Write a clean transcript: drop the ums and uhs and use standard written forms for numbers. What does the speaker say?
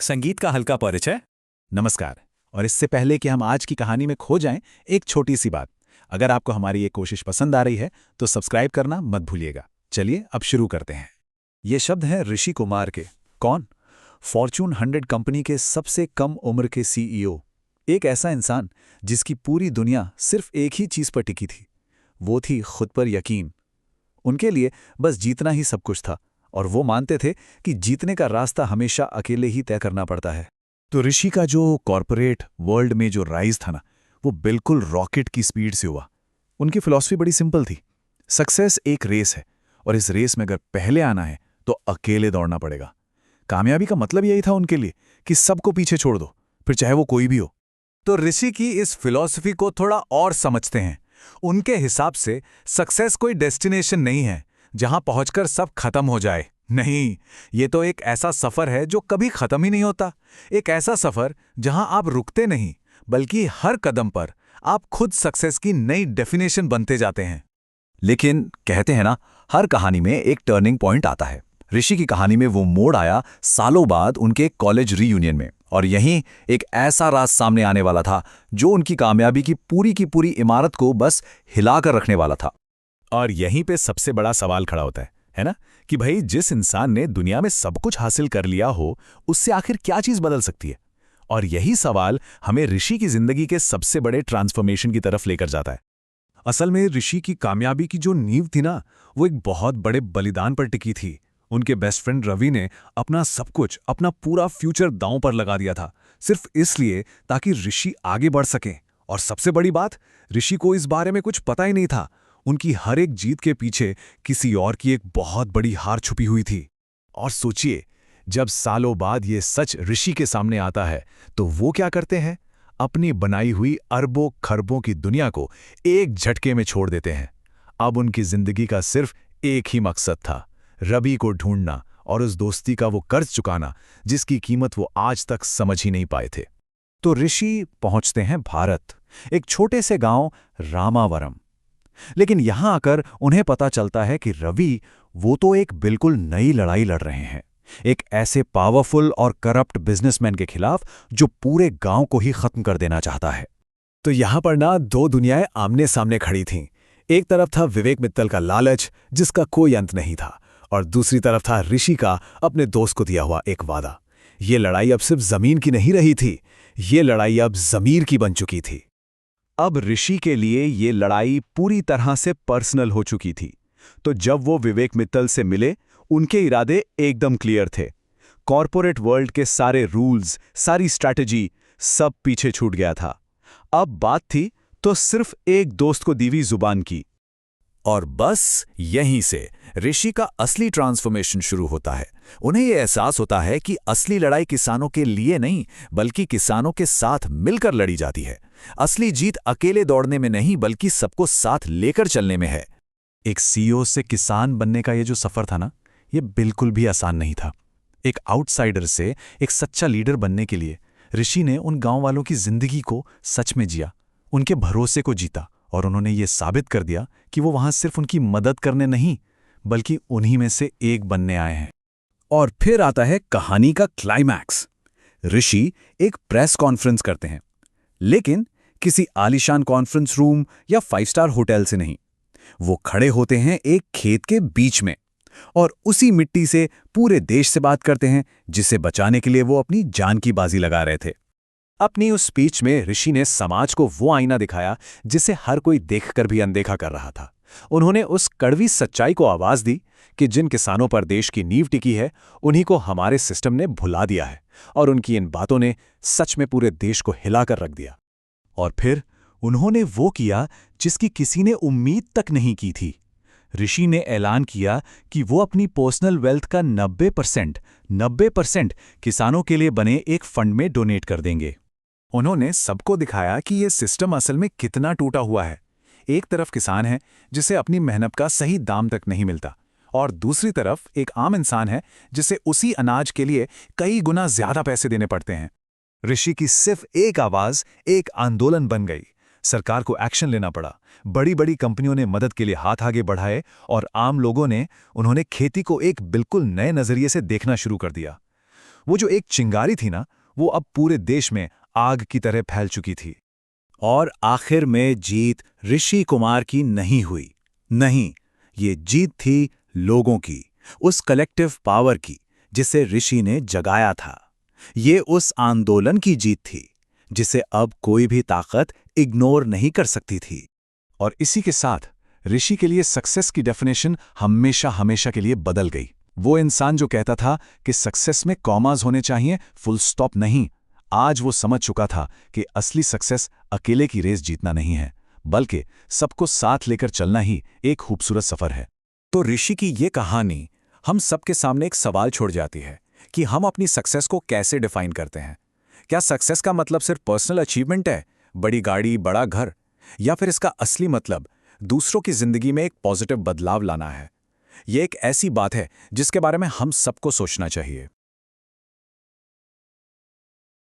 संगीत का हल्का परिचय। नमस्कार। और इससे पहले कि हम आज की कहानी में खो जाएं, एक छोटी सी बात। अगर आपको हमारी ये कोशिश पसंद आ रही है तो सब्सक्राइब करना मत भूलिएगा। चलिए अब शुरू करते हैं। ये शब्द हैं ऋषि कुमार के। कौन? फॉर्च्यून 100 कंपनी के सबसे कम उम्र के सीईओ। एक ऐसा इंसान जिसकी पूरी दुनिया सिर्फ एक ही चीज पर टिकी थी, वो थी खुद पर यकीन। उनके लिए बस जीतना ही सब कुछ था, और वो मानते थे कि जीतने का रास्ता हमेशा अकेले ही तय करना पड़ता है। तो ऋषि का जो कॉरपोरेट वर्ल्ड में जो राइज था ना, वो बिल्कुल रॉकेट की स्पीड से हुआ। उनकी फिलॉसफी बड़ी सिंपल थी। सक्सेस एक रेस है, और इस रेस में अगर पहले आना है तो अकेले दौड़ना पड़ेगा। कामयाबी का मतलब यही था उनके लिए कि सबको पीछे छोड़ दो, फिर चाहे वो कोई भी हो। तो ऋषि की इस फिलॉसफी को थोड़ा और समझते हैं। उनके हिसाब से सक्सेस कोई डेस्टिनेशन नहीं है जहां पहुंचकर सब खत्म हो जाए। नहीं, ये तो एक ऐसा सफर है जो कभी खत्म ही नहीं होता। एक ऐसा सफर जहां आप रुकते नहीं, बल्कि हर कदम पर आप खुद सक्सेस की नई डेफिनेशन बनते जाते हैं। लेकिन कहते हैं ना, हर कहानी में एक टर्निंग पॉइंट आता है। ऋषि की कहानी में वो मोड़ आया सालों बाद उनके कॉलेज रीयूनियन में, और यहीं एक ऐसा राज सामने आने वाला था जो उनकी कामयाबी की पूरी इमारत को बस हिलाकर रखने वाला था। और यहीं पे सबसे बड़ा सवाल खड़ा होता है ना, कि भाई जिस इंसान ने दुनिया में सब कुछ हासिल कर लिया हो, उससे आखिर क्या चीज बदल सकती है? और यही सवाल हमें ऋषि की जिंदगी के सबसे बड़े ट्रांसफॉर्मेशन की तरफ लेकर जाता है। असल में ऋषि की कामयाबी की जो नींव थी ना, वो एक बहुत बड़े बलिदान पर टिकी थी। उनके बेस्ट फ्रेंड रवि ने अपना सब कुछ, अपना पूरा फ्यूचर दांव पर लगा दिया था, सिर्फ इसलिए ताकि ऋषि आगे बढ़ सकें। और सबसे बड़ी बात, ऋषि को इस बारे में कुछ पता ही नहीं था। उनकी हर एक जीत के पीछे किसी और की एक बहुत बड़ी हार छुपी हुई थी। और सोचिए, जब सालों बाद ये सच ऋषि के सामने आता है तो वो क्या करते हैं? अपनी बनाई हुई अरबों खरबों की दुनिया को एक झटके में छोड़ देते हैं। अब उनकी जिंदगी का सिर्फ एक ही मकसद था, रवि को ढूंढना और उस दोस्ती का वो कर्ज चुकाना जिसकी कीमत वो आज तक समझ ही नहीं पाए थे। तो ऋषि पहुंचते हैं भारत, एक छोटे से गांव रामावरम। लेकिन यहां आकर उन्हें पता चलता है कि रवि वो तो एक बिल्कुल नई लड़ाई लड़ रहे हैं, एक ऐसे पावरफुल और करप्ट बिजनेसमैन के खिलाफ जो पूरे गांव को ही खत्म कर देना चाहता है। तो यहां पर ना दो दुनियाएं आमने सामने खड़ी थीं। एक तरफ था विवेक मित्तल का लालच जिसका कोई अंत नहीं था, और दूसरी तरफ था ऋषि का अपने दोस्त को दिया हुआ एक वादा। ये लड़ाई अब सिर्फ जमीन की नहीं रही थी, ये लड़ाई अब जमीर की बन चुकी थी। अब ऋषि के लिए ये लड़ाई पूरी तरह से पर्सनल हो चुकी थी। तो जब वो विवेक मित्तल से मिले, उनके इरादे एकदम क्लियर थे। कॉर्पोरेट वर्ल्ड के सारे रूल्स, सारी स्ट्रैटेजी, सब पीछे छूट गया था। अब बात थी तो सिर्फ एक दोस्त को दीवी जुबान की। और बस यहीं से ऋषि का असली ट्रांसफॉर्मेशन शुरू होता है। उन्हें यह एहसास होता है कि असली लड़ाई किसानों के लिए नहीं, बल्कि किसानों के साथ मिलकर लड़ी जाती है। असली जीत अकेले दौड़ने में नहीं, बल्कि सबको साथ लेकर चलने में है। एक सीईओ से किसान बनने का ये जो सफर था ना, ये बिल्कुल भी आसान नहीं था। एक आउटसाइडर से एक सच्चा लीडर बनने के लिए ऋषि ने उन गांव वालों की जिंदगी को सच में जिया, उनके भरोसे को जीता, और उन्होंने ये साबित कर दिया कि वो वहां सिर्फ उनकी मदद करने नहीं, बल्कि उन्हीं में से एक बनने आए हैं। और फिर आता है कहानी का क्लाइमैक्स। ऋषि एक प्रेस कॉन्फ्रेंस करते हैं, लेकिन किसी आलीशान कॉन्फ्रेंस रूम या 5 स्टार होटल से नहीं। वो खड़े होते हैं एक खेत के बीच में, और उसी मिट्टी से पूरे देश से बात करते हैं जिसे बचाने के लिए वो अपनी जान की बाजी लगा रहे थे। अपनी उस स्पीच में ऋषि ने समाज को वो आईना दिखाया जिसे हर कोई देखकर भी अनदेखा कर रहा था। उन्होंने उस कड़वी सच्चाई को आवाज दी कि जिन किसानों पर देश की नींव टिकी है, उन्हीं को हमारे सिस्टम ने भुला दिया है, और उनकी इन बातों ने सच में पूरे देश को हिलाकर रख दिया। और फिर उन्होंने वो किया जिसकी किसी ने उम्मीद तक नहीं की थी। ऋषि ने ऐलान किया कि वो अपनी पर्सनल वेल्थ का 90% किसानों के लिए बने एक फंड में डोनेट कर देंगे। उन्होंने सबको दिखाया कि ये सिस्टम असल में कितना टूटा हुआ है। एक तरफ किसान है जिसे अपनी मेहनत का सही दाम तक नहीं मिलता, और दूसरी तरफ एक आम इंसान है जिसे उसी अनाज के लिए कई गुना ज्यादा पैसे देने पड़ते हैं। ऋषि की सिर्फ एक आवाज एक आंदोलन बन गई। सरकार को एक्शन लेना पड़ा, बड़ी बड़ी कंपनियों ने मदद के लिए हाथ आगे बढ़ाए, और आम लोगों ने उन्होंने खेती को एक बिल्कुल नए नजरिए से देखना शुरू कर दिया। वो जो एक चिंगारी थी ना, वो अब पूरे देश में आग की तरह फैल चुकी थी। और आखिर में जीत ऋषि कुमार की नहीं हुई। नहीं, ये जीत थी लोगों की, उस कलेक्टिव पावर की जिसे ऋषि ने जगाया था। ये उस आंदोलन की जीत थी जिसे अब कोई भी ताकत इग्नोर नहीं कर सकती थी। और इसी के साथ ऋषि के लिए सक्सेस की डेफिनेशन हमेशा हमेशा के लिए बदल गई। वो इंसान जो कहता था कि सक्सेस में कॉमास होने चाहिए, फुल स्टॉप नहीं, आज वो समझ चुका था कि असली सक्सेस अकेले की रेस जीतना नहीं है, बल्कि सबको साथ लेकर चलना ही एक खूबसूरत सफर है। तो ऋषि की ये कहानी हम सबके सामने एक सवाल छोड़ जाती है कि हम अपनी सक्सेस को कैसे डिफाइन करते हैं। क्या सक्सेस का मतलब सिर्फ पर्सनल अचीवमेंट है, बड़ी गाड़ी, बड़ा घर, या फिर इसका असली मतलब दूसरों की जिंदगी में एक पॉजिटिव बदलाव लाना है? ये एक ऐसी बात है जिसके बारे में हम सबको सोचना चाहिए।